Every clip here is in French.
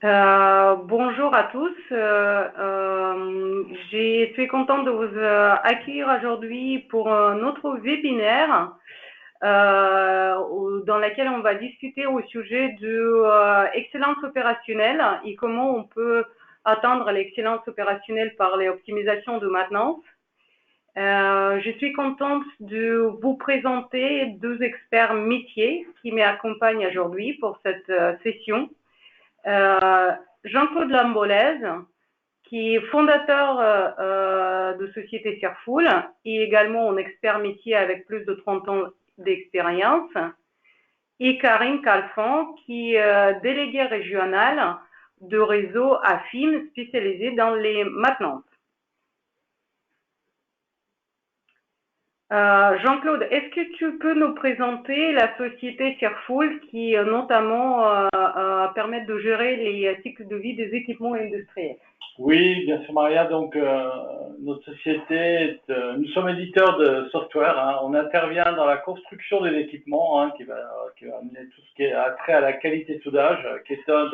Bonjour à tous. Je suis contente de vous accueillir aujourd'hui pour un autre webinaire dans lequel on va discuter au sujet de excellence opérationnelle et comment on peut atteindre l'excellence opérationnelle par les optimisations de maintenance. Je suis contente de vous présenter deux experts métiers qui m'accompagnent aujourd'hui pour cette session. Jean-Claude Lambolèze, qui est fondateur de société Fairfull et également un expert métier avec plus de 30 ans d'expérience, et Karine Calfon, qui est déléguée régionale de réseau AFIM spécialisé dans les maintenances. Jean-Claude, est-ce que tu peux nous présenter la société Fairfull qui notamment permet de gérer les cycles de vie des équipements industriels? Oui, bien sûr, Maria. Donc, notre société, nous sommes éditeurs de software. Hein. On intervient dans la construction des équipements, hein, qui va amener tout ce qui est attrait à la qualité de soudage, qui est un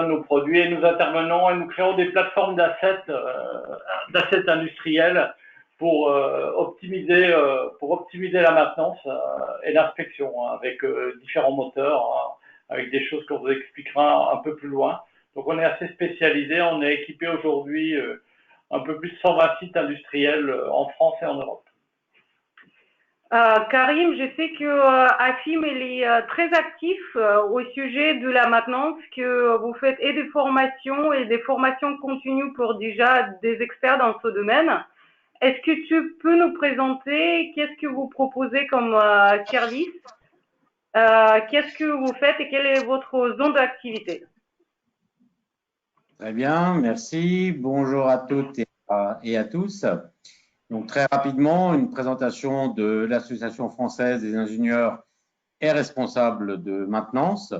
de nos produits. Et nous intervenons et nous créons des plateformes d'assets industriels pour optimiser la maintenance et l'inspection, hein, avec différents moteurs, hein, avec des choses qu'on vous expliquera un peu plus loin. Donc, on est assez spécialisé. On est équipé aujourd'hui un peu plus de 120 sites industriels en France et en Europe. Karim, je sais que AFIM est très actif au sujet de la maintenance, que vous faites et des formations continues pour déjà des experts dans ce domaine. Est-ce que tu peux nous présenter qu'est-ce que vous proposez comme service, qu'est-ce que vous faites et quelle est votre zone d'activité? Très bien, merci. Bonjour à toutes et à tous. Donc, très rapidement, une présentation de l'Association française des ingénieurs et responsables de maintenance.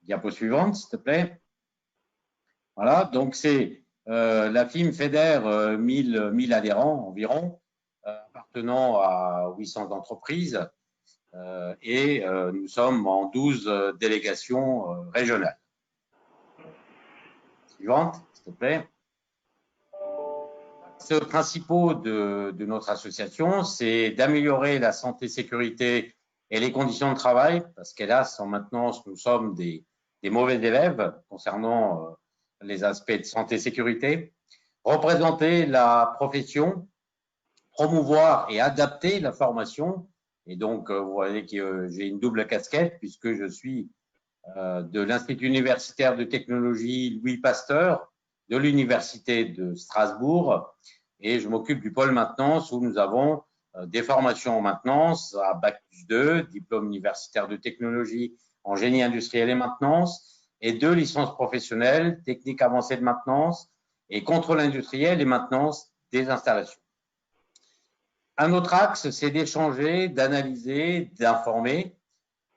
Diapo suivante, s'il te plaît. Voilà, donc c'est l'AFIM fédère 1000 adhérents environ, appartenant à 800 entreprises, et nous sommes en 12 délégations régionales. Suivante, s'il te plaît. Les principaux de notre association, c'est d'améliorer la santé-sécurité et les conditions de travail, parce qu'hélas, en maintenance, nous sommes des mauvais élèves concernant les aspects de santé-sécurité, représenter la profession, promouvoir et adapter la formation. Et donc, vous voyez que j'ai une double casquette, puisque je suis de l'Institut universitaire de technologie Louis Pasteur, de l'Université de Strasbourg, et je m'occupe du pôle maintenance où nous avons des formations en maintenance à Bac+2, diplôme universitaire de technologie en génie industriel et maintenance, et 2 licences professionnelles, technique avancée de maintenance et contrôle industriel et maintenance des installations. Un autre axe, c'est d'échanger, d'analyser, d'informer.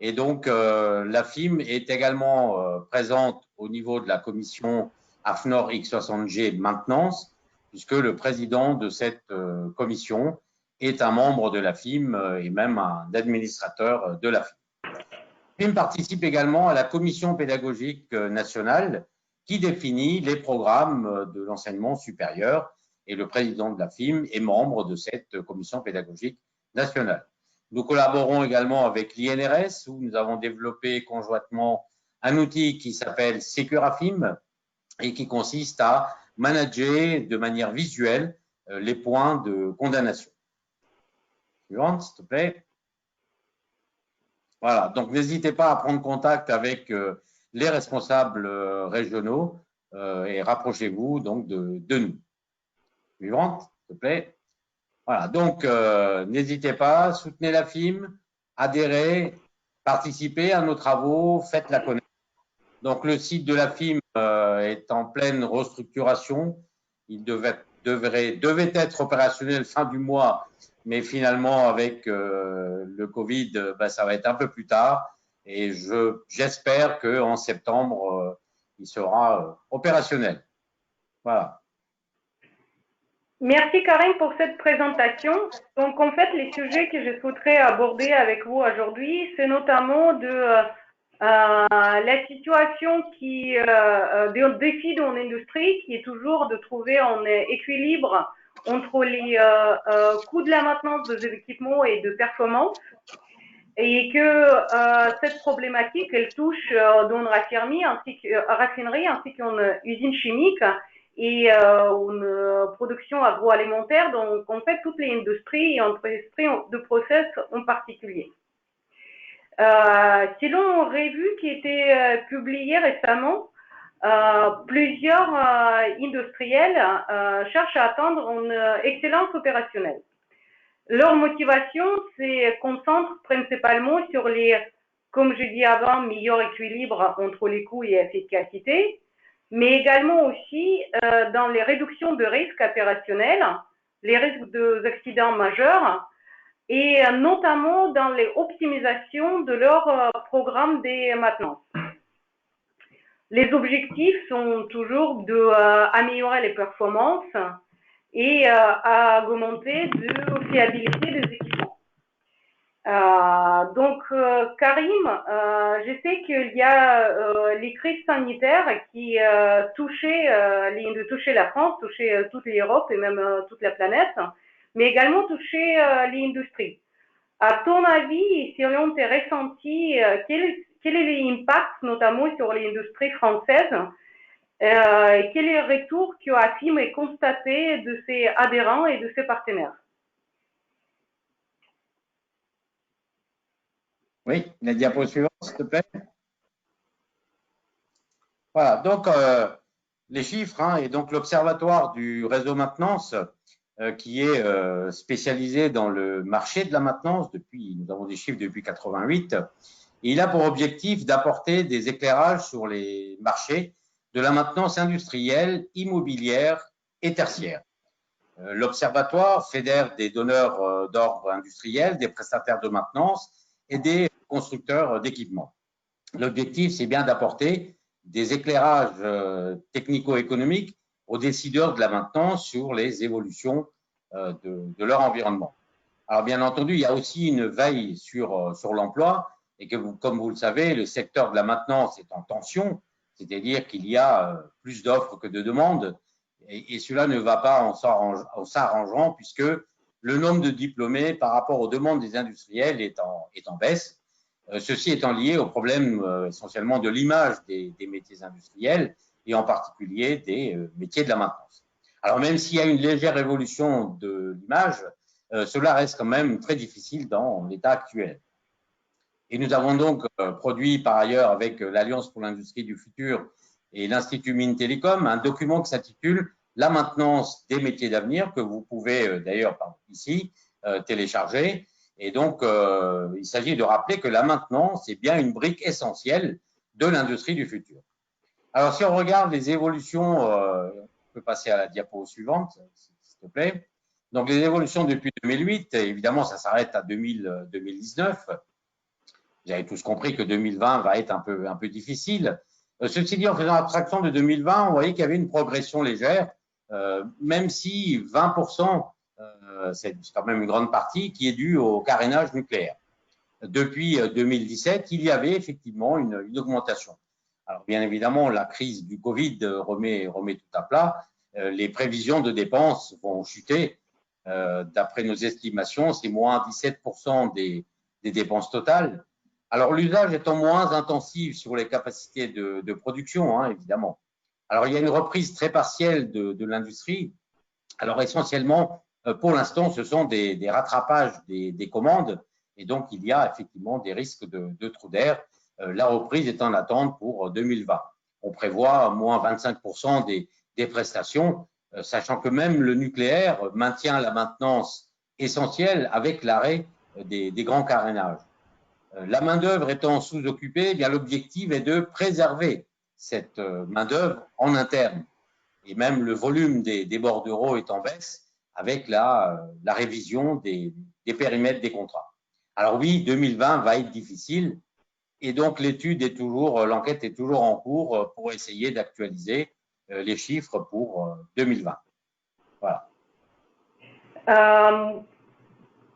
Et donc, l'AFIM est également présente au niveau de la commission AFNOR X60G maintenance, puisque le président de cette commission est un membre de l'AFIM et même un administrateur de l'AFIM. L'AFIM participe également à la commission pédagogique nationale qui définit les programmes de l'enseignement supérieur, et le président de l'AFIM est membre de cette commission pédagogique nationale. Nous collaborons également avec l'INRS où nous avons développé conjointement un outil qui s'appelle Securafim et qui consiste à manager de manière visuelle les points de condamnation. Suivante, s'il te plaît. Voilà, donc n'hésitez pas à prendre contact avec les responsables régionaux et rapprochez-vous donc de nous. Suivante, s'il te plaît. Voilà, donc n'hésitez pas, soutenez l'AFIM, adhérez, participez à nos travaux, faites la connaissance. Donc le site de l'AFIM est en pleine restructuration. Il devait être opérationnel fin du mois, mais finalement avec le Covid, ça va être un peu plus tard. Et j'espère qu'en septembre, il sera opérationnel. Voilà. Merci Karim pour cette présentation. Donc en fait, les sujets que je souhaiterais aborder avec vous aujourd'hui, c'est notamment de La situation des défis dans l'industrie, qui est toujours de trouver un équilibre entre les coûts de la maintenance des équipements et de performance, et que cette problématique, elle touche dans une raffinerie ainsi qu'une usine chimique et une production agroalimentaire, donc en fait toutes les industries et industries de process en particulier. Selon une revue qui a été publiée récemment, plusieurs industriels cherchent à atteindre une excellence opérationnelle. Leur motivation se concentre principalement sur comme je dis avant, meilleur équilibre entre les coûts et l'efficacité, mais également aussi dans les réductions de risques opérationnels, les risques d'accidents majeurs, et notamment dans les optimisations de leur programme de maintenance. Les objectifs sont toujours d'améliorer les performances et à augmenter la fiabilité des équipements. Karim, je sais qu'il y a les crises sanitaires qui touchaient la France, touchaient toute l'Europe et même toute la planète, mais également touchaient l'industrie. À ton avis, si on t'a ressenti, quel est l'impact notamment sur l'industrie française? Quel est le retour que AFIM a constaté de ses adhérents et de ses partenaires? Oui, la diapo suivante, s'il te plaît. Voilà, donc les chiffres, hein, et donc l'Observatoire du réseau maintenance, qui est spécialisé dans le marché de la maintenance nous avons des chiffres depuis 88, et il a pour objectif d'apporter des éclairages sur les marchés de la maintenance industrielle, immobilière et tertiaire. L'Observatoire fédère des donneurs d'ordre industriels, des prestataires de maintenance et des constructeurs d'équipements. L'objectif, c'est bien d'apporter des éclairages technico-économiques aux décideurs de la maintenance sur les évolutions de leur environnement. Alors, bien entendu, il y a aussi une veille sur l'emploi et que, comme vous le savez, le secteur de la maintenance est en tension, c'est-à-dire qu'il y a plus d'offres que de demandes et cela ne va pas en s'arrangeant puisque le nombre de diplômés par rapport aux demandes des industriels est en baisse. Ceci étant lié au problème essentiellement de l'image des métiers industriels et en particulier des métiers de la maintenance. Alors même s'il y a une légère évolution de l'image, cela reste quand même très difficile dans l'état actuel. Et nous avons donc produit par ailleurs avec l'Alliance pour l'industrie du futur et l'Institut Mines Télécom un document qui s'intitule « La maintenance des métiers d'avenir » que vous pouvez d'ailleurs ici télécharger. Et donc, il s'agit de rappeler que la maintenance est bien une brique essentielle de l'industrie du futur. Alors, si on regarde les évolutions, on peut passer à la diapo suivante, s'il te plaît. Donc, les évolutions depuis 2008, évidemment, ça s'arrête à 2019. Vous avez tous compris que 2020 va être un peu difficile. Ceci dit, en faisant abstraction de 2020, on voyait qu'il y avait une progression légère, même si 20%, c'est quand même une grande partie, qui est due au carénage nucléaire. Depuis 2017, il y avait effectivement une augmentation. Alors, bien évidemment, la crise du Covid remet tout à plat. Les prévisions de dépenses vont chuter. D'après nos estimations, c'est moins 17% des dépenses totales. Alors, l'usage étant moins intensif sur les capacités de production, hein, évidemment. Alors, il y a une reprise très partielle de l'industrie. Alors, essentiellement, pour l'instant, ce sont des rattrapages des commandes et donc il y a effectivement des risques de trou d'air. La reprise est en attente pour 2020. On prévoit moins 25% des prestations, sachant que même le nucléaire maintient la maintenance essentielle avec l'arrêt des grands carénages. La main-d'œuvre étant sous-occupée, eh bien l'objectif est de préserver cette main-d'œuvre en interne. Et même le volume des bordereaux est en baisse avec la révision des périmètres des contrats. Alors oui, 2020 va être difficile et donc l'enquête est toujours en cours pour essayer d'actualiser les chiffres pour 2020. Voilà.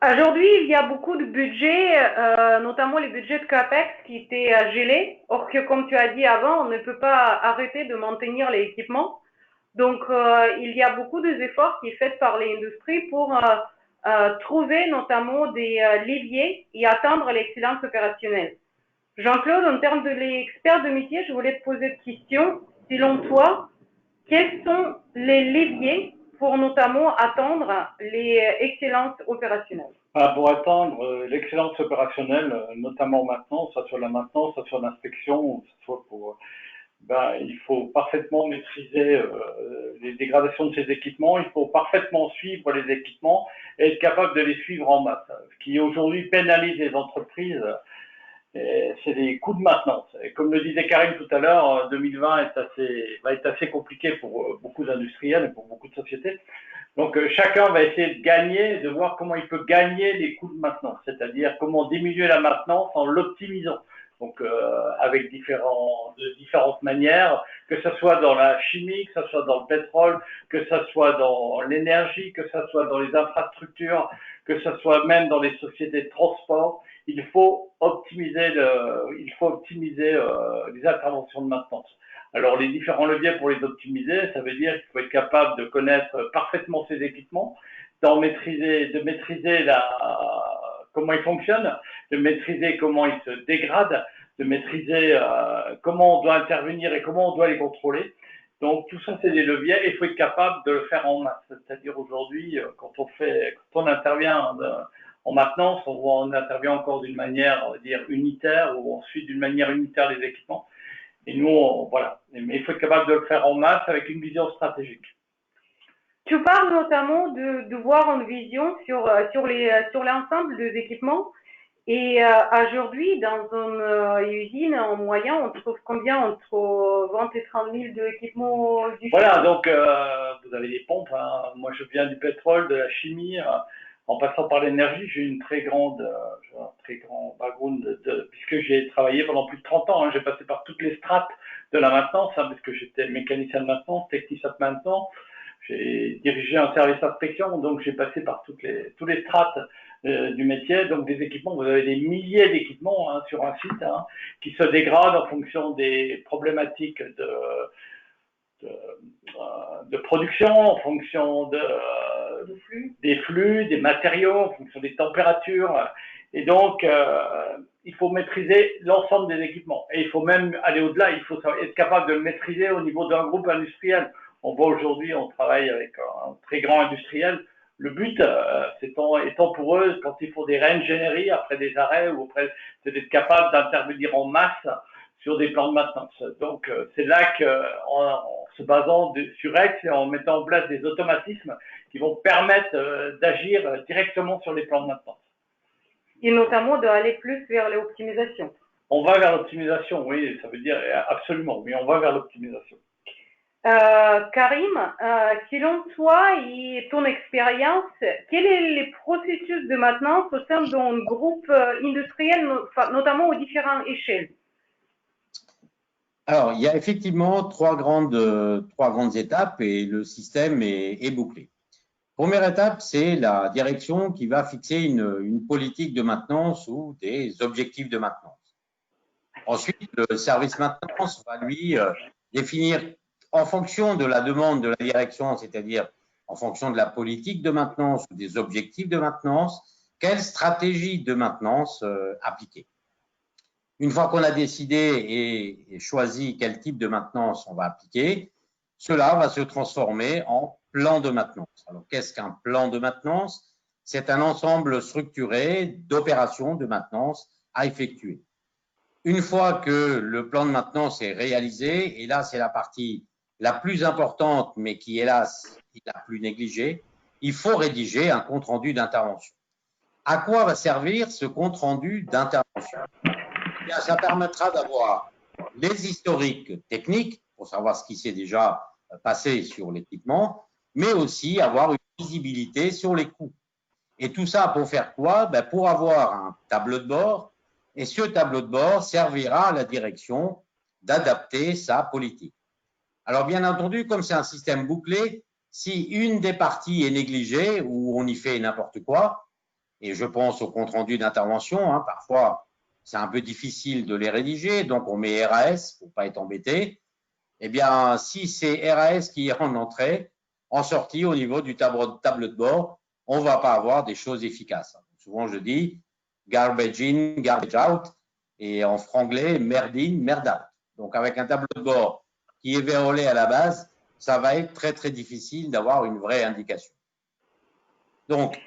Aujourd'hui, il y a beaucoup de budgets, notamment les budgets de CAPEX qui étaient gelés. Or que, comme tu as dit avant, on ne peut pas arrêter de maintenir les équipements. Donc, il y a beaucoup d'efforts qui sont faits par les industries pour trouver notamment des leviers et atteindre l'excellence opérationnelle. Jean-Claude, en termes de l'expert de métier, je voulais te poser une question. Selon toi, quels sont les leviers pour notamment atteindre les excellences opérationnelles? Pour atteindre l'excellence opérationnelle, notamment maintenant, soit sur la maintenance, soit sur l'inspection, soit pour il faut parfaitement maîtriser les dégradations de ces équipements, il faut parfaitement suivre les équipements et être capable de les suivre en masse. Ce qui aujourd'hui pénalise les entreprises, c'est les coûts de maintenance. Et comme le disait Karim tout à l'heure, 2020 va être assez compliqué pour beaucoup d'industriels et pour beaucoup de sociétés. Donc chacun va essayer de gagner, de voir comment il peut gagner les coûts de maintenance, c'est-à-dire comment diminuer la maintenance en l'optimisant. Donc avec différentes manières, que ce soit dans la chimie, que ce soit dans le pétrole, que ce soit dans l'énergie, que ce soit dans les infrastructures, que ce soit même dans les sociétés de transport, il faut optimiser les interventions de maintenance. Alors les différents leviers pour les optimiser, ça veut dire qu'il faut être capable de connaître parfaitement ces équipements, de maîtriser comment ils fonctionnent, de maîtriser comment ils se dégradent, de maîtriser comment on doit intervenir et comment on doit les contrôler. Donc tout ça, c'est des leviers et il faut être capable de le faire en masse. C'est-à-dire aujourd'hui, quand on intervient en maintenance, on intervient encore d'une manière, on va dire, unitaire ou ensuite d'une manière unitaire les équipements. Et nous, voilà. Mais il faut être capable de le faire en masse avec une vision stratégique. Tu parles notamment de voir une vision sur l'ensemble des équipements. Et aujourd'hui, dans une usine, en moyen, on trouve combien entre 20 et 30 000 d'équipements différents? Voilà, donc vous avez des pompes. Hein. Moi, je viens du pétrole, de la chimie. En passant par l'énergie, j'ai un très grand background puisque j'ai travaillé pendant plus de 30 ans. Hein. J'ai passé par toutes les strates de la maintenance, hein, parce que j'étais mécanicien de maintenance, technicien de maintenance. J'ai dirigé un service d'inspection, donc j'ai passé par tous les strates du métier. Donc des équipements, vous avez des milliers d'équipements hein, sur un site hein, qui se dégradent en fonction des problématiques de production, en fonction des flux, des matériaux, en fonction des températures. Et donc, il faut maîtriser l'ensemble des équipements. Et il faut même aller au-delà, il faut être capable de le maîtriser au niveau d'un groupe industriel. On voit aujourd'hui, on travaille avec un très grand industriel. Le but, étant pour eux, quand ils font des réingénieries après des arrêts, c'est d'être capable d'intervenir en masse sur des plans de maintenance. Donc, c'est là qu'en se basant sur X et en mettant en place des automatismes qui vont permettre d'agir directement sur les plans de maintenance. Et notamment d'aller plus vers l'optimisation. On va vers l'optimisation, oui, ça veut dire absolument, mais on va vers l'optimisation. Karim, selon toi et ton expérience, quels sont les processus de maintenance au sein d'un groupe industriel, notamment aux différentes échelles? Alors, il y a effectivement trois grandes étapes et le système est bouclé. Première étape, c'est la direction qui va fixer une politique de maintenance ou des objectifs de maintenance. Ensuite, le service maintenance va lui définir en fonction de la demande de la direction, c'est-à-dire en fonction de la politique de maintenance ou des objectifs de maintenance, quelle stratégie de maintenance appliquer. Une fois qu'on a décidé et choisi quel type de maintenance on va appliquer, cela va se transformer en plan de maintenance. Alors, qu'est-ce qu'un plan de maintenance? C'est un ensemble structuré d'opérations de maintenance à effectuer. Une fois que le plan de maintenance est réalisé, et là c'est la partie la plus importante, mais qui hélas est la plus négligée, il faut rédiger un compte-rendu d'intervention. À quoi va servir ce compte-rendu d'intervention? Ça permettra d'avoir les historiques techniques pour savoir ce qui s'est déjà passé sur l'équipement, mais aussi avoir une visibilité sur les coûts. Et tout ça pour faire quoi? Pour avoir un tableau de bord, et ce tableau de bord servira à la direction d'adapter sa politique. Alors bien entendu, comme c'est un système bouclé, si une des parties est négligée ou on y fait n'importe quoi, et je pense aux comptes rendus d'intervention, hein, parfois c'est un peu difficile de les rédiger, donc on met RAS pour pas être embêté. Eh bien, si c'est RAS qui est en entrée, en sortie au niveau du tableau de bord, on ne va pas avoir des choses efficaces. Souvent, je dis garbage in, garbage out, et en franglais, merde in, merde out. Donc, avec un tableau de bord qui est vérolé à la base, ça va être très, très difficile d'avoir une vraie indication. Donc,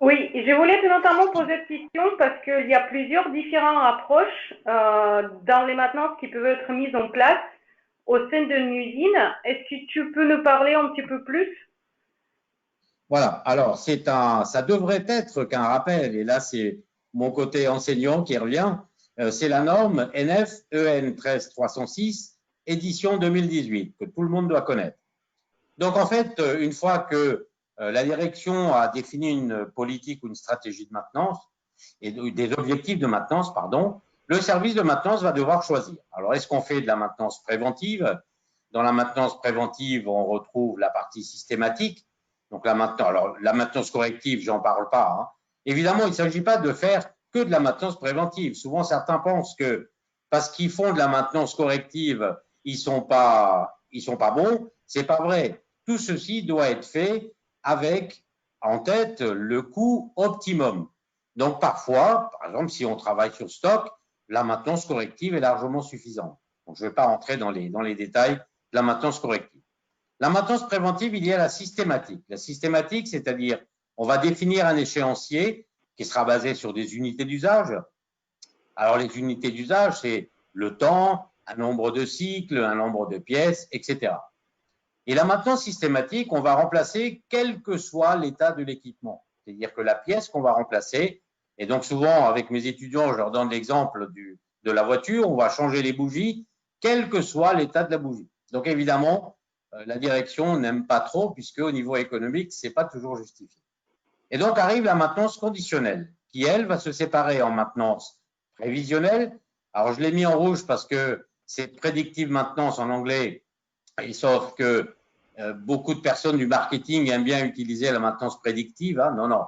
oui, je voulais notamment poser cette question parce qu'il y a plusieurs différentes approches dans les maintenances qui peuvent être mises en place au sein d'une usine. Est-ce que tu peux nous parler un petit peu plus? Voilà, alors ça devrait être qu'un rappel, et là c'est mon côté enseignant qui revient, c'est la norme NF EN 13306, édition 2018, que tout le monde doit connaître. Donc en fait, une fois que la direction a défini une politique ou une stratégie de maintenance, et des objectifs de maintenance, pardon, le service de maintenance va devoir choisir. Alors est-ce qu'on fait de la maintenance préventive? Dans la maintenance préventive, on retrouve la partie systématique. Donc la maintenance corrective, j'en parle pas. Hein. Évidemment, il ne s'agit pas de faire que de la maintenance préventive. Souvent, certains pensent que parce qu'ils font de la maintenance corrective, ils sont pas bons. C'est pas vrai. Tout ceci doit être fait avec en tête le coût optimum. Donc parfois, par exemple, si on travaille sur stock, la maintenance corrective est largement suffisante. Donc, je ne vais pas rentrer dans les détails de la maintenance corrective. La maintenance préventive, il y a la systématique. La systématique, c'est-à-dire, on va définir un échéancier qui sera basé sur des unités d'usage. Alors, les unités d'usage, c'est le temps, un nombre de cycles, un nombre de pièces, etc. Et la maintenance systématique, on va remplacer quel que soit l'état de l'équipement. C'est-à-dire que la pièce qu'on va remplacer, et donc souvent avec mes étudiants, je leur donne l'exemple de la voiture, on va changer les bougies, quel que soit l'état de la bougie. Donc évidemment, la direction n'aime pas trop, puisque au niveau économique, ce n'est pas toujours justifié. Et donc arrive la maintenance conditionnelle, qui elle va se séparer en maintenance prévisionnelle. Alors je l'ai mis en rouge parce que c'est predictive maintenance en anglais, et sauf que beaucoup de personnes du marketing aiment bien utiliser la maintenance prédictive. Hein. Non, non.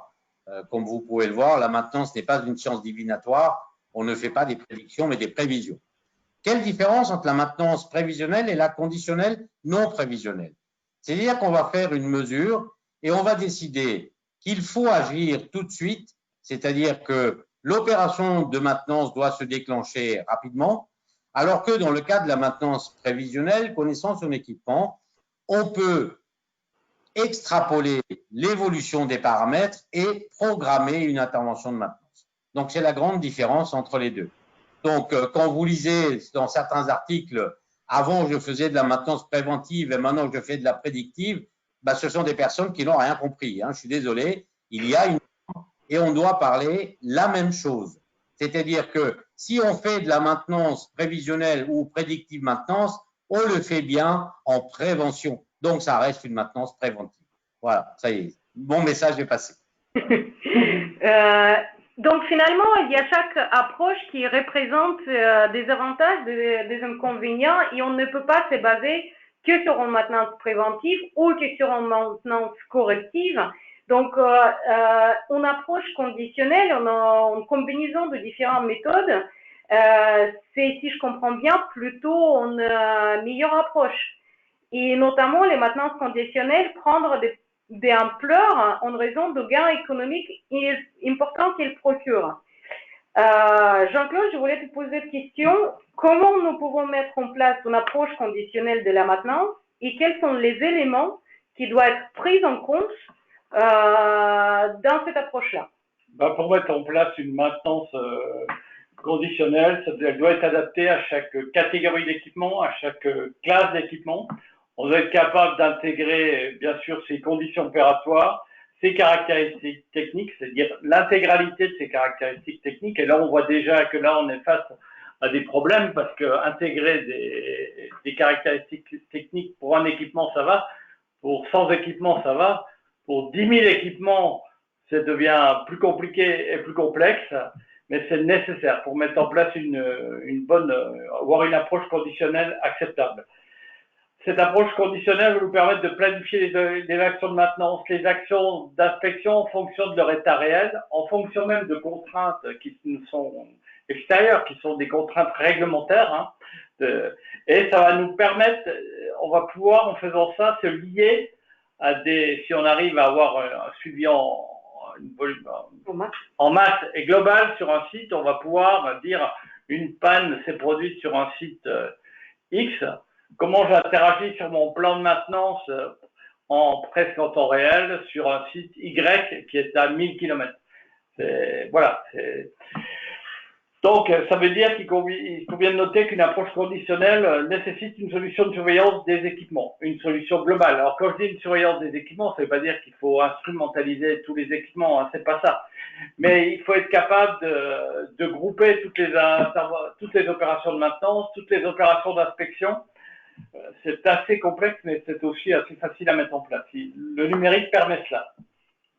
Comme vous pouvez le voir, la maintenance n'est pas une science divinatoire. On ne fait pas des prédictions, mais des prévisions. Quelle différence entre la maintenance prévisionnelle et la conditionnelle non prévisionnelle? C'est-à-dire qu'on va faire une mesure et on va décider qu'il faut agir tout de suite, c'est-à-dire que l'opération de maintenance doit se déclencher rapidement, alors que dans le cas de la maintenance prévisionnelle, connaissant son équipement, on peut extrapoler l'évolution des paramètres et programmer une intervention de maintenance. Donc, c'est la grande différence entre les deux. Donc, quand vous lisez dans certains articles, avant je faisais de la maintenance préventive et maintenant je fais de la prédictive, bah, ce sont des personnes qui n'ont rien compris. Hein. Je suis désolé, il y a une et on doit parler la même chose. C'est-à-dire que si on fait de la maintenance prévisionnelle ou prédictive maintenance, on le fait bien en prévention. Donc, ça reste une maintenance préventive. Voilà, ça y est, mon message est passé. Donc finalement, il y a chaque approche qui représente des avantages, des inconvénients, et on ne peut pas se baser que sur une maintenance préventive ou que sur une maintenance corrective. Donc, une approche conditionnelle, une combinaison de différentes méthodes, c'est, si je comprends bien, plutôt une meilleure approche. Et notamment, les maintenances conditionnelles prendre des ampleurs en raison de gains économiques importants qu'ils procurent. Jean-Claude, je voulais te poser une question. Comment nous pouvons mettre en place une approche conditionnelle de la maintenance et quels sont les éléments qui doivent être pris en compte dans cette approche-là? Pour mettre en place une maintenance conditionnelle, elle doit être adaptée à chaque catégorie d'équipement, à chaque classe d'équipement. On doit être capable d'intégrer, bien sûr, ses conditions opératoires, ses caractéristiques techniques, c'est-à-dire l'intégralité de ces caractéristiques techniques. Et là, on voit déjà que là, on est face à des problèmes parce que intégrer des caractéristiques techniques pour un équipement, ça va. Pour 100 équipements, ça va. Pour 10 000 équipements, ça devient plus compliqué et plus complexe, mais c'est nécessaire pour mettre en place une bonne, voire une approche conditionnelle acceptable. Cette approche conditionnelle va nous permettre de planifier les actions de maintenance, les actions d'inspection en fonction de leur état réel, en fonction même de contraintes qui nous sont extérieures, qui sont des contraintes réglementaires. Hein, et ça va nous permettre, on va pouvoir en faisant ça se lier à si on arrive à avoir un suivi en masse et global sur un site, on va pouvoir dire une panne s'est produite sur un site X. Comment j'interagis sur mon plan de maintenance presque en temps réel sur un site Y qui est à 1000 km. Voilà. Donc, ça veut dire qu'il convient de noter qu'une approche conditionnelle nécessite une solution de surveillance des équipements, une solution globale. Alors, quand je dis une surveillance des équipements, ça ne veut pas dire qu'il faut instrumentaliser tous les équipements, hein, c'est pas ça. Mais il faut être capable de grouper toutes les opérations de maintenance, toutes les opérations d'inspection. C'est assez complexe, mais c'est aussi assez facile à mettre en place. Le numérique permet cela.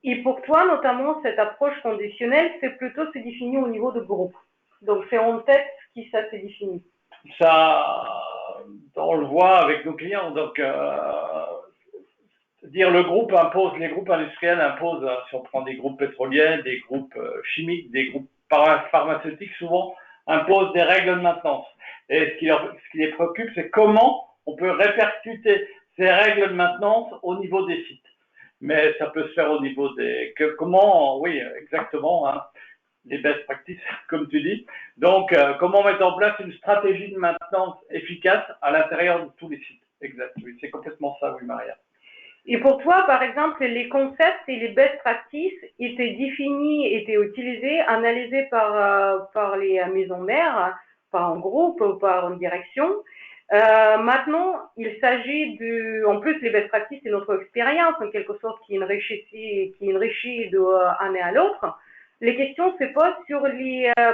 Et pour toi, notamment, cette approche conditionnelle, c'est plutôt se définir au niveau de groupe. Donc, c'est en tête qui ça se définit. Ça, on le voit avec nos clients. Donc, dire les groupes industriels imposent, si on prend des groupes pétroliers, des groupes chimiques, des groupes pharmaceutiques, souvent imposent des règles de maintenance. Et ce qui les préoccupe, c'est comment on peut répercuter ces règles de maintenance au niveau des sites. Mais ça peut se faire au niveau oui, exactement, hein, les best practices, comme tu dis. Donc, comment mettre en place une stratégie de maintenance efficace à l'intérieur de tous les sites. Exact, oui, c'est complètement ça, oui, Maria. Et pour toi, par exemple, les concepts et les best practices étaient définis, étaient utilisés, analysés par les maisons mères, par un groupe ou par une direction. Maintenant, il s'agit en plus, les best practices, c'est notre expérience, en quelque sorte, qui enrichit d'année à l'autre. Les questions se posent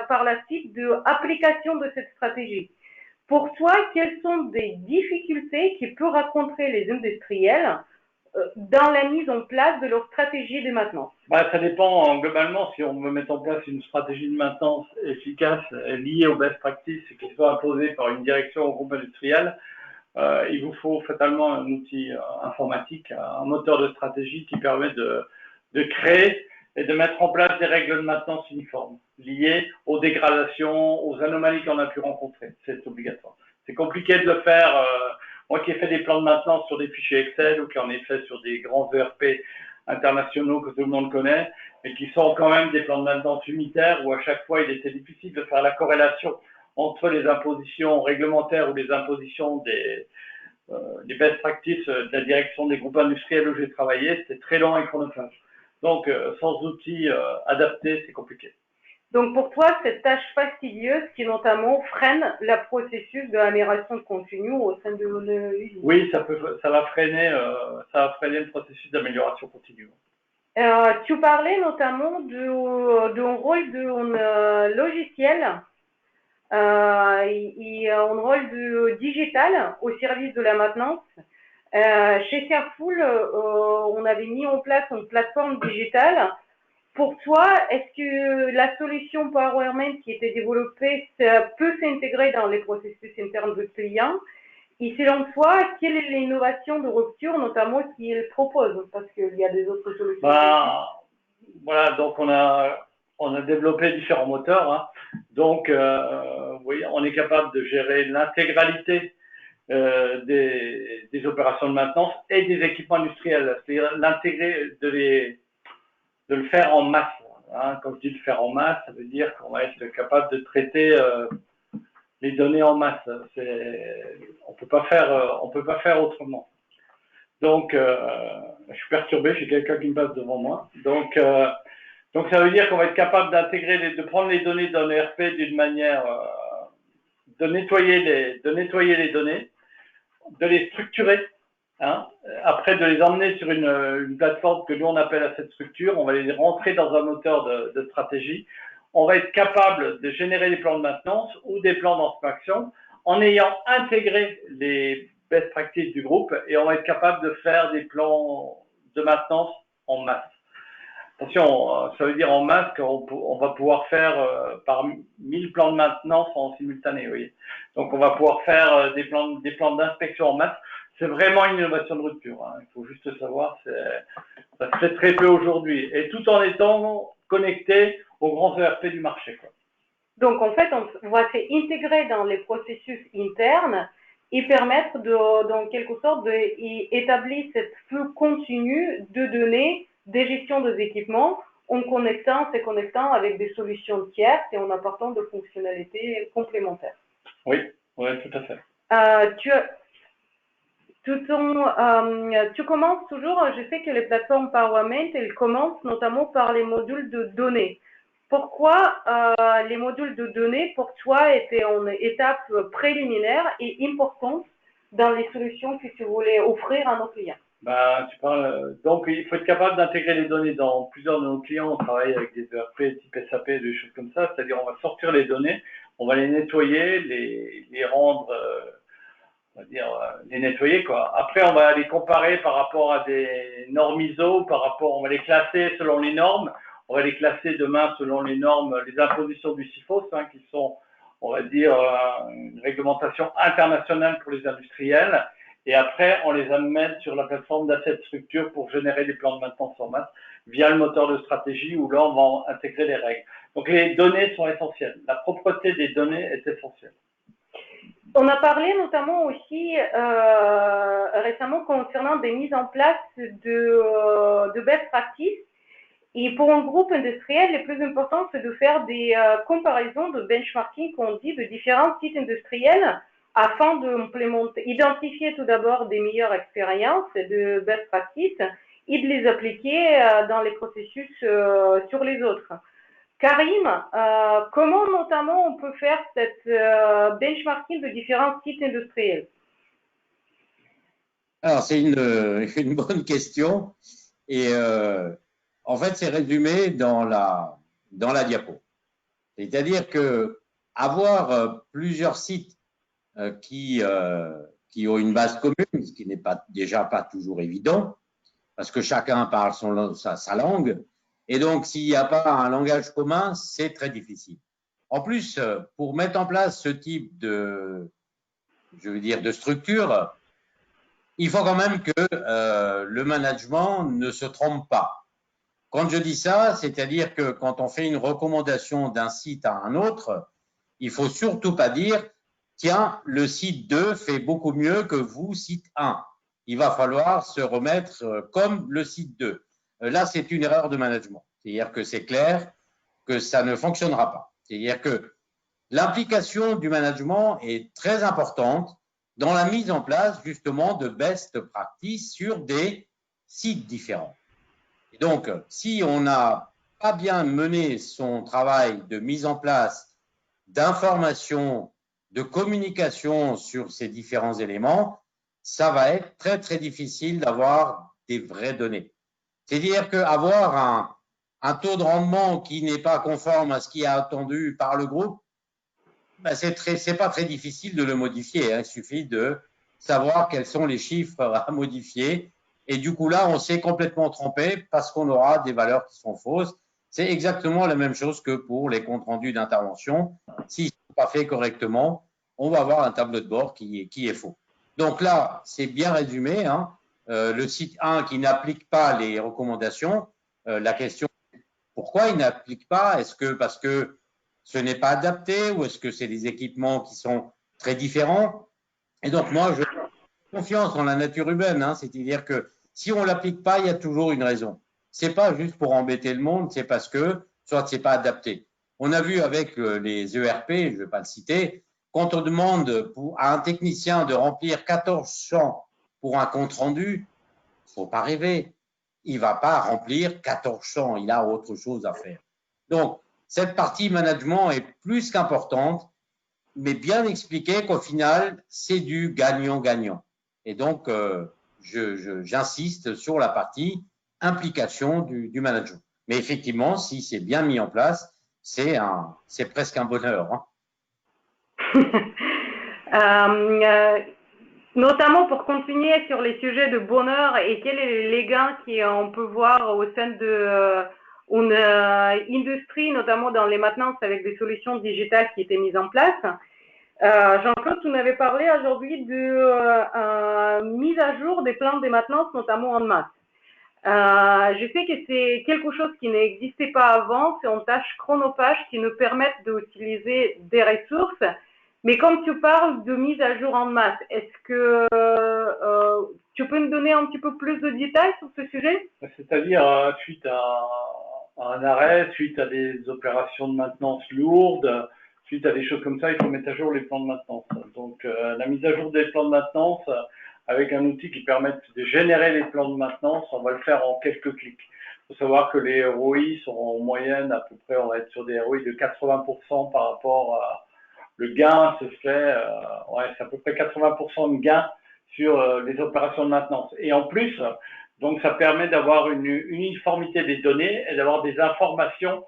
par la suite de application de cette stratégie. Pour toi, quelles sont des difficultés qui peuvent rencontrer les industriels dans la mise en place de leur stratégie de maintenance? Ça dépend globalement si on veut mettre en place une stratégie de maintenance efficace liée aux best practices et qui soit imposée par une direction au groupe industriel. Il vous faut fatalement un outil informatique, un moteur de stratégie qui permet de créer et de mettre en place des règles de maintenance uniformes liées aux dégradations, aux anomalies qu'on a pu rencontrer. C'est obligatoire. C'est compliqué de le faire. Moi qui ai fait des plans de maintenance sur des fichiers Excel ou qui en ai fait sur des grands ERP internationaux que tout le monde connaît, mais qui sont quand même des plans de maintenance unitaires où à chaque fois il était difficile de faire la corrélation entre les impositions réglementaires ou les impositions des best practices de la direction des groupes industriels où j'ai travaillé. C'était très long et chronophage. Donc, sans outils adaptés, c'est compliqué. Donc, pour toi, cette tâche fastidieuse qui notamment freine le processus de l'amélioration continue au sein de l'usine. Oui, ça va freiner le processus d'amélioration continue. Tu parlais notamment d'un rôle de logiciel et un rôle de digital au service de la maintenance. Chez Carrefour, on avait mis en place une plateforme digitale. Pour toi, est-ce que la solution PowerMan qui était développée peut s'intégrer dans les processus internes de clients? Et selon toi, quelle est l'innovation de rupture, notamment, qu'il propose? Parce qu'il y a des autres solutions. Voilà, donc on a développé différents moteurs. Hein. Donc, oui, on est capable de gérer l'intégralité des opérations de maintenance et des équipements industriels. C'est-à-dire l'intégrer, de le faire en masse. Hein. Quand je dis le faire en masse, ça veut dire qu'on va être capable de traiter les données en masse. On peut pas faire autrement. Donc, je suis perturbé, j'ai quelqu'un qui me passe devant moi. Donc ça veut dire qu'on va être capable de prendre les données d'un ERP d'une manière, de nettoyer les données, de les structurer. Hein, après de les emmener sur une plateforme que nous on appelle asset structure, on va les rentrer dans un moteur de stratégie. On va être capable de générer des plans de maintenance ou des plans d'inspection en ayant intégré les best practices du groupe et on va être capable de faire des plans de maintenance en masse. Attention, ça veut dire en masse qu'on va pouvoir faire par 1000 plans de maintenance en simultané. Vous voyez. Donc on va pouvoir faire des plans d'inspection en masse. c'est vraiment une innovation de rupture. Hein. Il faut juste savoir, ça se fait très peu aujourd'hui. Et tout en étant connecté aux grands ERP du marché, quoi. Donc, en fait, on va s'intégrer dans les processus internes et permettre dans quelque sorte d'établir cette flux continu de données, des gestions des équipements, en connectant avec des solutions tierces et en apportant de fonctionnalités complémentaires. Oui, oui, tout à fait. Tu commences toujours, je sais que les plateformes Powerment, elles commencent notamment par les modules de données. Pourquoi les modules de données, pour toi, étaient en étape préliminaire et importante dans les solutions que tu voulais offrir à nos clients? Tu parles, donc, il faut être capable d'intégrer les données dans plusieurs de nos clients. On travaille avec des ERP type SAP, des choses comme ça. C'est-à-dire, on va sortir les données, on va les nettoyer, les rendre, on va dire, les nettoyer, quoi. Après, on va les comparer par rapport à des normes ISO, on va les classer selon les normes. On va les classer demain selon les normes, les impositions du CIFOS, hein, qui sont, on va dire, une réglementation internationale pour les industriels. Et après, on les amène sur la plateforme d'asset structure pour générer des plans de maintenance en masse via le moteur de stratégie où là, on va intégrer les règles. Donc, les données sont essentielles. La propreté des données est essentielle. On a parlé notamment aussi récemment concernant des mises en place de best practices. Et pour un groupe industriel, le plus important, c'est de faire des comparaisons de benchmarking, qu'on dit, de différents sites industriels afin d'identifier tout d'abord des meilleures expériences de best practices et de les appliquer dans les processus sur les autres. Karim, comment notamment on peut faire cette benchmarking de différents sites industriels? Alors, c'est une bonne question. Et en fait, c'est résumé dans la diapo. C'est-à-dire que avoir plusieurs sites qui ont une base commune, ce qui n'est déjà pas toujours évident, parce que chacun parle sa langue. Et donc, s'il n'y a pas un langage commun, c'est très difficile. En plus, pour mettre en place ce type de structure, il faut quand même que le management ne se trompe pas. Quand je dis ça, c'est-à-dire que quand on fait une recommandation d'un site à un autre, il faut surtout pas dire tiens, le site 2 fait beaucoup mieux que vous, site 1. Il va falloir se remettre comme le site 2. Là, c'est une erreur de management. C'est-à-dire que c'est clair que ça ne fonctionnera pas. C'est-à-dire que l'implication du management est très importante dans la mise en place justement de best practice sur des sites différents. Et donc, si on n'a pas bien mené son travail de mise en place d'information, de communication sur ces différents éléments, ça va être très, très difficile d'avoir des vraies données. C'est-à-dire qu'avoir un taux de rendement qui n'est pas conforme à ce qui est attendu par le groupe, ben c'est pas très difficile de le modifier. Hein. Il suffit de savoir quels sont les chiffres à modifier. Et du coup, là, on s'est complètement trompé parce qu'on aura des valeurs qui sont fausses. C'est exactement la même chose que pour les comptes rendus d'intervention. S'ils ne sont pas faits correctement, on va avoir un tableau de bord qui est faux. Donc là, c'est bien résumé. Hein. Le site 1 qui n'applique pas les recommandations, la question, pourquoi il n'applique pas? Est-ce que parce que ce n'est pas adapté ou est-ce que c'est des équipements qui sont très différents? Et donc, moi, je fais confiance en la nature humaine. Hein, c'est-à-dire que si on ne l'applique pas, il y a toujours une raison. Ce n'est pas juste pour embêter le monde, c'est parce que soit ce n'est pas adapté. On a vu avec les ERP, je ne vais pas le citer, quand on demande à un technicien de remplir 14 champs pour un compte rendu, il ne faut pas rêver. Il ne va pas remplir 14 champs, il a autre chose à faire. Donc, cette partie management est plus qu'importante, mais bien expliquer qu'au final, c'est du gagnant-gagnant. Et donc, j'insiste sur la partie implication du management. Mais effectivement, si c'est bien mis en place, c'est presque un bonheur. Hein. Notamment pour continuer sur les sujets de bonheur et quels sont les gains qu'on peut voir au sein d'une industrie, notamment dans les maintenances avec des solutions digitales qui étaient mises en place. Jean-Claude, tu m'avais parlé aujourd'hui de mise à jour des plans de maintenance, notamment en masse. Je sais que c'est quelque chose qui n'existait pas avant, c'est une tâche chronophage qui nous permet d'utiliser des ressources. Mais comme tu parles de mise à jour en masse, est-ce que tu peux me donner un petit peu plus de détails sur ce sujet? C'est-à-dire, suite à un arrêt, suite à des opérations de maintenance lourdes, suite à des choses comme ça, il faut mettre à jour les plans de maintenance. Donc, la mise à jour des plans de maintenance, avec un outil qui permet de générer les plans de maintenance, on va le faire en quelques clics. Il faut savoir que les ROI sont en moyenne à peu près, on va être sur des ROI de 80% par rapport à le gain se fait, ouais, c'est à peu près 80% de gain sur les opérations de maintenance. Et en plus, donc ça permet d'avoir une uniformité des données et d'avoir des informations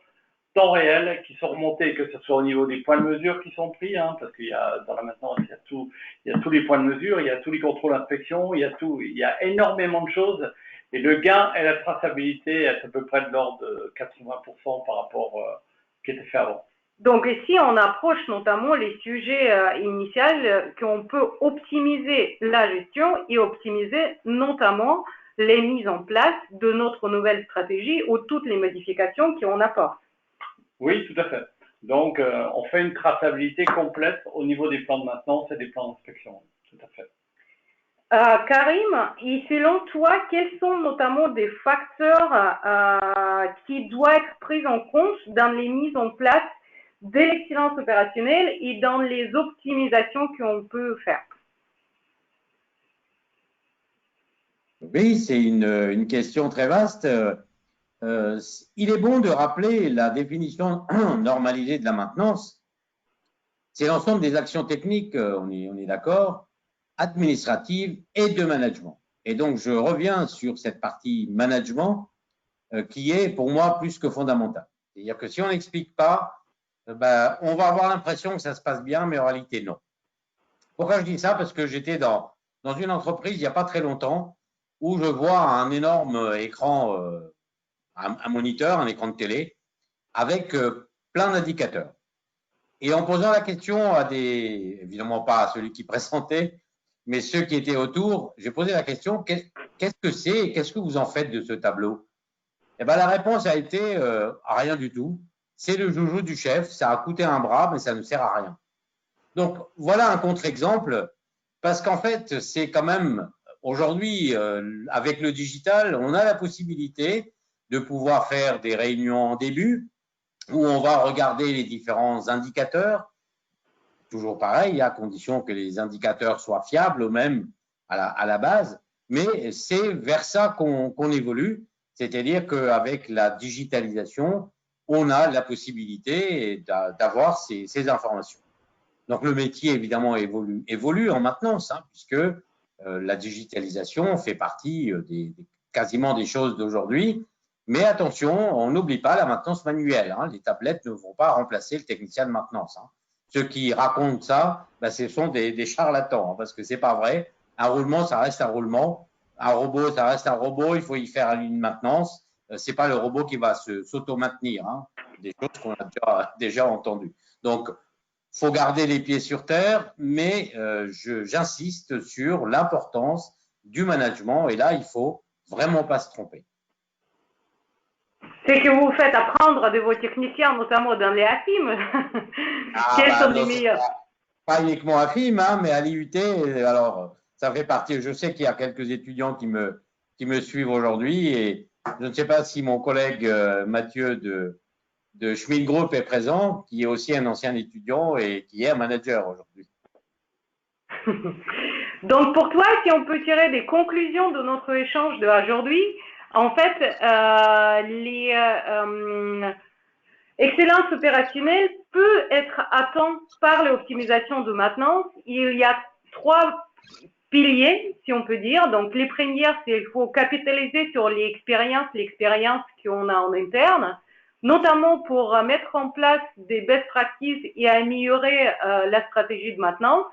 temps réel qui sont remontées, que ce soit au niveau des points de mesure qui sont pris, hein, parce qu'il y a dans la maintenance, il y a tous les points de mesure, il y a tous les contrôles d'inspection, il y a énormément de choses. Et le gain et la traçabilité est à peu près de l'ordre de 80% par rapport à ce qui était fait avant. Donc ici, on approche notamment les sujets initiaux qu'on peut optimiser la gestion et optimiser notamment les mises en place de notre nouvelle stratégie ou toutes les modifications qu'on apporte. Oui, tout à fait. Donc, on fait une traçabilité complète au niveau des plans de maintenance et des plans d'inspection. Tout à fait. Karim, et selon toi, quels sont notamment des facteurs qui doivent être pris en compte dans les mises en place de l'excellence opérationnelle et dans les optimisations qu'on peut faire? Oui, c'est une question très vaste. Il est bon de rappeler la définition normalisée de la maintenance. C'est l'ensemble des actions techniques, on est d'accord, administratives et de management. Et donc, je reviens sur cette partie management qui est pour moi plus que fondamentale. C'est-à-dire que si on n'explique pas, ben, on va avoir l'impression que ça se passe bien, mais en réalité, non. Pourquoi je dis ça? Parce que j'étais dans une entreprise il n'y a pas très longtemps où je vois un énorme écran, un moniteur, un écran de télé, avec plein d'indicateurs. Et en posant la question à évidemment pas à celui qui présentait, mais ceux qui étaient autour, j'ai posé la question, qu'est-ce que c'est et qu'est-ce que vous en faites de ce tableau? Eh ben, la réponse a été rien du tout. C'est le joujou du chef, ça a coûté un bras, mais ça ne sert à rien. Donc, voilà un contre-exemple, parce qu'en fait, c'est quand même, aujourd'hui, avec le digital, on a la possibilité de pouvoir faire des réunions en début, où on va regarder les différents indicateurs, toujours pareil, à condition que les indicateurs soient fiables ou même à la base, mais c'est vers ça qu'on évolue, c'est-à-dire qu'avec la digitalisation, on a la possibilité d'avoir ces informations. Donc le métier évidemment évolue en maintenance, hein, puisque la digitalisation fait partie quasiment des choses d'aujourd'hui. Mais attention, on n'oublie pas la maintenance manuelle. Hein. Les tablettes ne vont pas remplacer le technicien de maintenance. Hein. Ceux qui racontent ça, ben, ce sont des charlatans, hein, parce que c'est pas vrai. Un roulement, ça reste un roulement. Un robot, ça reste un robot. Il faut y faire une maintenance. C'est pas le robot qui va s'auto-maintenir. Hein. Des choses qu'on a déjà entendues. Donc, faut garder les pieds sur terre, mais j'insiste sur l'importance du management. Et là, il faut vraiment pas se tromper. C'est que vous faites apprendre de vos techniciens, notamment dans les AFIM. Quels sont les meilleurs? Pas uniquement à FIM, hein, mais à l'IUT. Alors, ça fait partie. Je sais qu'il y a quelques étudiants qui me suivent aujourd'hui, et je ne sais pas si mon collègue Mathieu de Schmidt Group est présent, qui est aussi un ancien étudiant et qui est un manager aujourd'hui. Donc pour toi, si on peut tirer des conclusions de notre échange d'aujourd'hui, en fait, excellence opérationnelle peut être atteinte par l'optimisation de maintenance. Il y a trois piliers, si on peut dire. Donc les premières, c'est qu'il faut capitaliser sur l'expérience qu'on a en interne, notamment pour mettre en place des best practices et améliorer la stratégie de maintenance.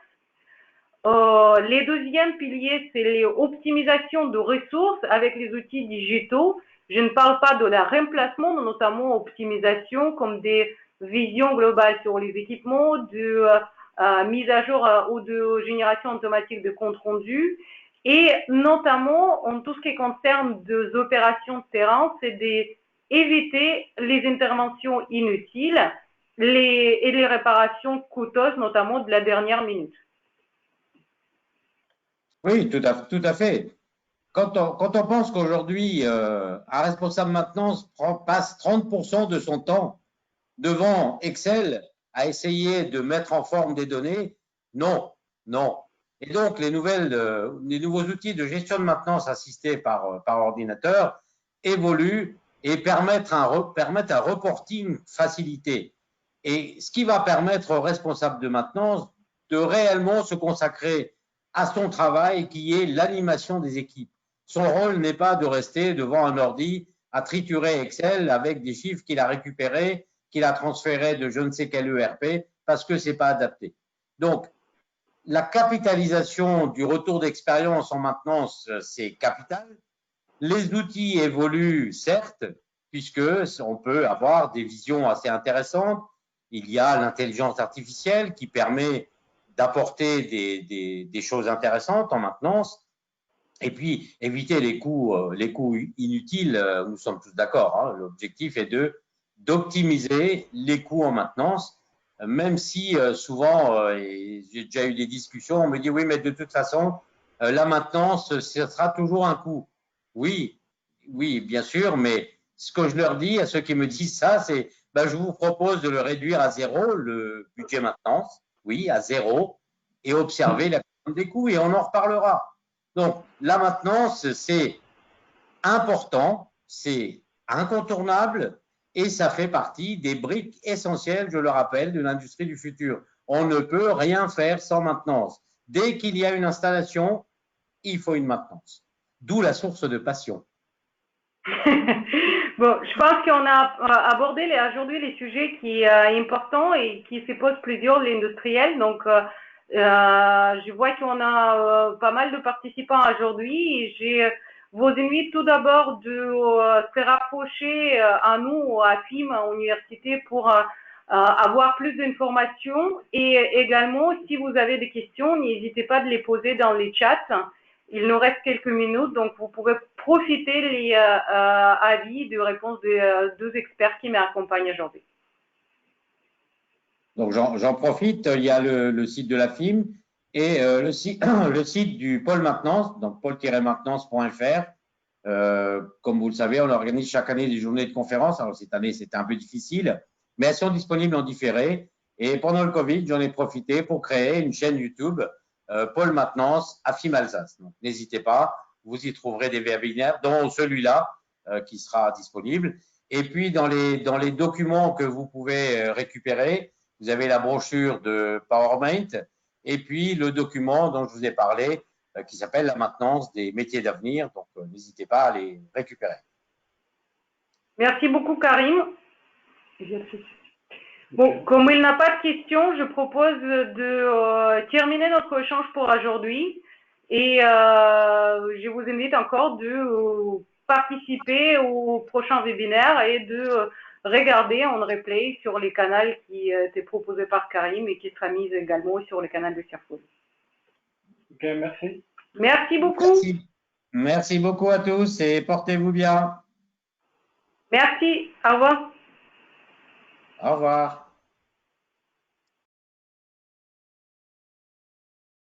Les deuxièmes piliers, c'est l'optimisation de ressources avec les outils digitaux. Je ne parle pas de la remplacement, mais notamment optimisation comme des visions globales sur les équipements, de mise à jour ou de génération automatique de compte rendu. Et notamment, en tout ce qui concerne des opérations de terrain, c'est d'éviter les interventions inutiles et les réparations coûteuses, notamment de la dernière minute. Oui, tout à fait. Quand on pense qu'aujourd'hui, un responsable maintenance passe 30% de son temps devant Excel à essayer de mettre en forme des données, non, non. Et donc, les nouveaux outils de gestion de maintenance assistés par ordinateur évoluent et permettent un reporting facilité. Et ce qui va permettre aux responsables de maintenance de réellement se consacrer à son travail qui est l'animation des équipes. Son rôle n'est pas de rester devant un ordi à triturer Excel avec des chiffres qu'il a récupérés, qu'il a transférés de je ne sais quel ERP parce que ce n'est pas adapté. Donc, la capitalisation du retour d'expérience en maintenance, c'est capital. Les outils évoluent, certes, puisque on peut avoir des visions assez intéressantes. Il y a l'intelligence artificielle qui permet d'apporter des choses intéressantes en maintenance. Et puis, éviter les coûts inutiles, nous sommes tous d'accord. Hein, l'objectif est d'optimiser les coûts en maintenance, même si souvent, j'ai déjà eu des discussions, on me dit oui, mais de toute façon, la maintenance, ce sera toujours un coût. Oui, oui, bien sûr, mais ce que je leur dis à ceux qui me disent ça, c'est ben, je vous propose de le réduire à zéro, le budget maintenance, oui, à zéro, et observer la courbe des coûts, et on en reparlera. Donc, la maintenance, c'est important, c'est incontournable et ça fait partie des briques essentielles, je le rappelle, de l'industrie du futur. On ne peut rien faire sans maintenance. Dès qu'il y a une installation, il faut une maintenance. D'où la source de passion. Bon, je pense qu'on a abordé aujourd'hui les sujets qui sont importants et qui se posent plusieurs l'industriel. Donc, je vois qu'on a pas mal de participants aujourd'hui. Je vous invite tout d'abord de se rapprocher à nous, à FIM, à l'université, pour avoir plus d'informations. Et également, si vous avez des questions, n'hésitez pas de les poser dans les chats. Il nous reste quelques minutes, donc vous pouvez profiter des avis, de réponses des deux experts qui m'accompagnent aujourd'hui. Donc, j'en profite, il y a le site de la FIM et le site du pôle maintenance, donc pôle-maintenance.fr. Comme vous le savez, on organise chaque année des journées de conférences. Alors, cette année, c'était un peu difficile, mais elles sont disponibles en différé. Et pendant le Covid, j'en ai profité pour créer une chaîne YouTube Pôle Maintenance à FIM Alsace. Donc, n'hésitez pas, vous y trouverez des webinaires, dont celui-là qui sera disponible. Et puis, dans les documents que vous pouvez récupérer, vous avez la brochure de PowerMate et puis le document dont je vous ai parlé qui s'appelle la maintenance des métiers d'avenir. Donc, n'hésitez pas à les récupérer. Merci beaucoup, Karim. Bon, comme il n'a pas de questions, je propose de terminer notre échange pour aujourd'hui. Et je vous invite encore de participer au prochain webinaire et de regarder en replay sur les canaux qui étaient proposés par Karim et qui sera mis également sur le canal de Circo. Ok, merci. Merci beaucoup. Merci beaucoup à tous et portez-vous bien. Merci. Au revoir. Au revoir.